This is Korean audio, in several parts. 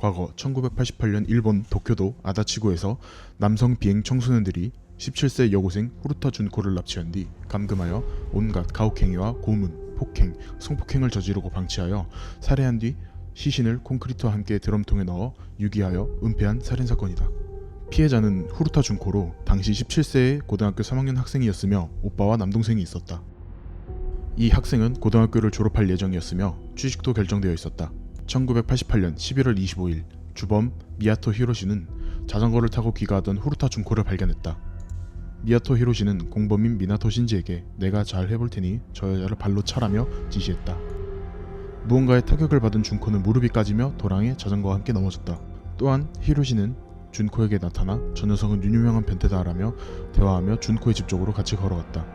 과거 1988년 일본 도쿄도 아다치구에서 남성 비행 청소년들이 17세 여고생 후루타 준코를 납치한 뒤 감금하여 온갖 가혹행위와 고문, 폭행, 성폭행을 저지르고 방치하여 살해한 뒤 시신을 콘크리트와 함께 드럼통에 넣어 유기하여 은폐한 살인사건이다. 피해자는 후루타 준코로 당시 17세의 고등학교 3학년 학생이었으며 오빠와 남동생이 있었다. 이 학생은 고등학교를 졸업할 예정이었으며 취직도 결정되어 있었다. 1988년 11월 25일 주범 미야토 히로시는 자전거를 타고 귀가하던 후루타 준코를 발견했다. 미야토 히로시는 공범인 미나토 신지에게 내가 잘 해볼 테니 저 여자를 발로 차라며 지시했다. 무언가의 타격을 받은 준코는 무릎이 까지며 도랑에 자전거와 함께 넘어졌다. 또한 히로시는 준코에게 나타나 저 녀석은 유명한 변태다라며 대화하며 준코의 집 쪽으로 같이 걸어갔다.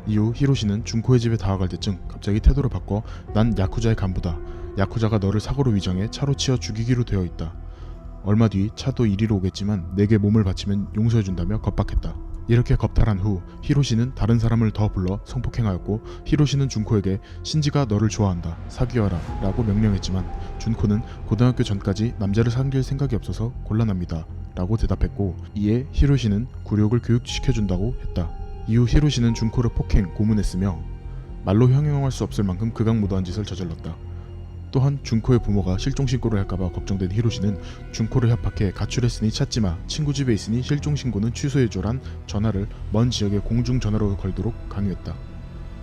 이후 히로시는 준코의 집에 다가갈 때쯤 갑자기 태도를 바꿔 난 야쿠자의 간부다. 야쿠자가 너를 사고로 위장해 차로 치어 죽이기로 되어 있다. 얼마 뒤 차도 이리로 오겠지만 내게 몸을 바치면 용서해준다며 겁박했다. 이렇게 겁탈한 후 히로시는 다른 사람을 더 불러 성폭행하였고 히로시는 준코에게 신지가 너를 좋아한다. 사귀어라 라고 명령했지만 준코는 고등학교 전까지 남자를 사귈 생각이 없어서 곤란합니다 라고 대답했고 이에 히로시는 굴욕을 교육시켜준다고 했다. 이후 히로시는 준코를 폭행, 고문했으며 말로 형용할 수 없을 만큼 극악무도한 짓을 저질렀다. 또한 준코의 부모가 실종신고를 할까봐 걱정된 히로시는 준코를 협박해 가출했으니 찾지마, 친구 집에 있으니 실종신고는 취소해줘란 전화를 먼 지역의 공중전화로 걸도록 강요했다.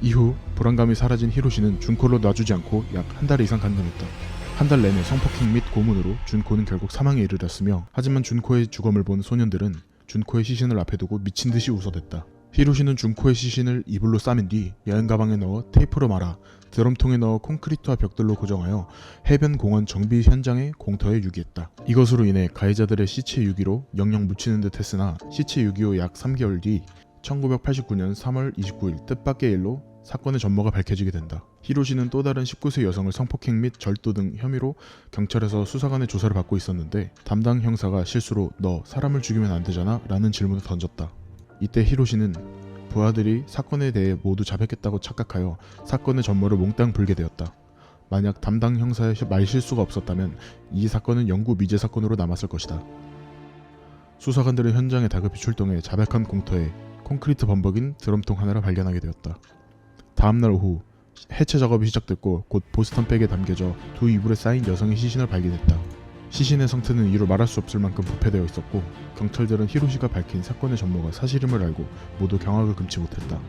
이후 불안감이 사라진 히로시는 준코를 놔주지 않고 약 한 달 이상 감금했다. 한 달 내내 성폭행 및 고문으로 준코는 결국 사망에 이르렀으며 하지만 준코의 죽음을 본 소년들은 준코의 시신을 앞에 두고 미친듯이 웃어댔다. 히로시는 준코의 시신을 이불로 싸맨 뒤 여행 가방에 넣어 테이프로 말아 드럼통에 넣어 콘크리트와 벽돌로 고정하여 해변 공원 정비 현장의 공터에 유기했다. 이것으로 인해 가해자들의 시체 유기로 영영 묻히는 듯 했으나 시체 유기 후 약 3개월 뒤 1989년 3월 29일 뜻밖의 일로 사건의 전모가 밝혀지게 된다. 히로시는 또 다른 19세 여성을 성폭행 및 절도 등 혐의로 경찰에서 수사관의 조사를 받고 있었는데 담당 형사가 실수로 너 사람을 죽이면 안 되잖아? 라는 질문을 던졌다. 이때 히로시는 부하들이 사건에 대해 모두 자백했다고 착각하여 사건의 전모를 몽땅 불게 되었다. 만약 담당 형사의 말실수가 없었다면 이 사건은 영구 미제 사건으로 남았을 것이다. 수사관들은 현장에 다급히 출동해 자백한 공터에 콘크리트 범벅인 드럼통 하나를 발견하게 되었다. 다음날 오후 해체 작업이 시작됐고 곧 보스턴백에 담겨져 두 이불에 쌓인 여성의 시신을 발견했다. 시신의 상태는 이루 말할 수 없을 만큼 부패되어 있었고 경찰들은 히로시가 밝힌 사건의 전모가 사실임을 알고 모두 경악을 금치 못했다.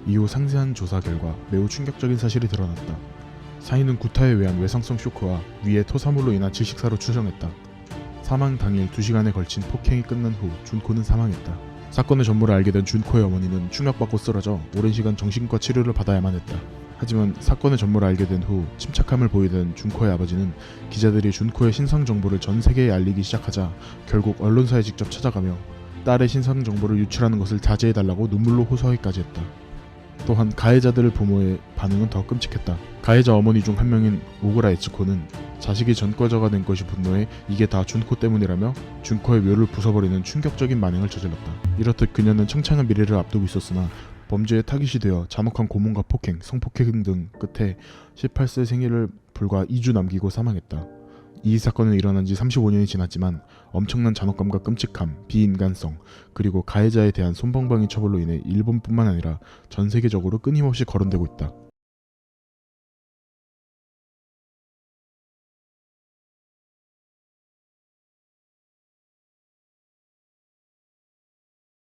이후 상세한 조사 결과 매우 충격적인 사실이 드러났다. 사인은 구타에 의한 외상성 쇼크와 위의 토사물로 인한 질식사로 추정했다. 사망 당일 2시간에 걸친 폭행이 끝난 후 준코는 사망했다. 사건의 전모를 알게 된 준코의 어머니는 충격받고 쓰러져 오랜 시간 정신과 치료를 받아야만 했다. 하지만 사건의 전모를 알게 된 후 침착함을 보이던 준코의 아버지는 기자들이 준코의 신상 정보를 전 세계에 알리기 시작하자 결국 언론사에 직접 찾아가며 딸의 신상 정보를 유출하는 것을 자제해달라고 눈물로 호소하기까지 했다. 또한 가해자들의 부모의 반응은 더 끔찍했다. 가해자 어머니 중 한 명인 오그라 에츠코는 자식이 전과자가 된 것이 분노해 이게 다 준코 때문이라며 준코의 묘를 부숴버리는 충격적인 만행을 저질렀다. 이렇듯 그녀는 창창한 미래를 앞두고 있었으나 범죄에 타깃이 되어 잔혹한 고문과 폭행, 성폭행 등 끝에 18세 생일을 불과 2주 남기고 사망했다. 이 사건은 일어난 지 35년이 지났지만 엄청난 잔혹감과 끔찍함, 비인간성, 그리고 가해자에 대한 솜방망이 처벌로 인해 일본뿐만 아니라 전 세계적으로 끊임없이 거론되고 있다.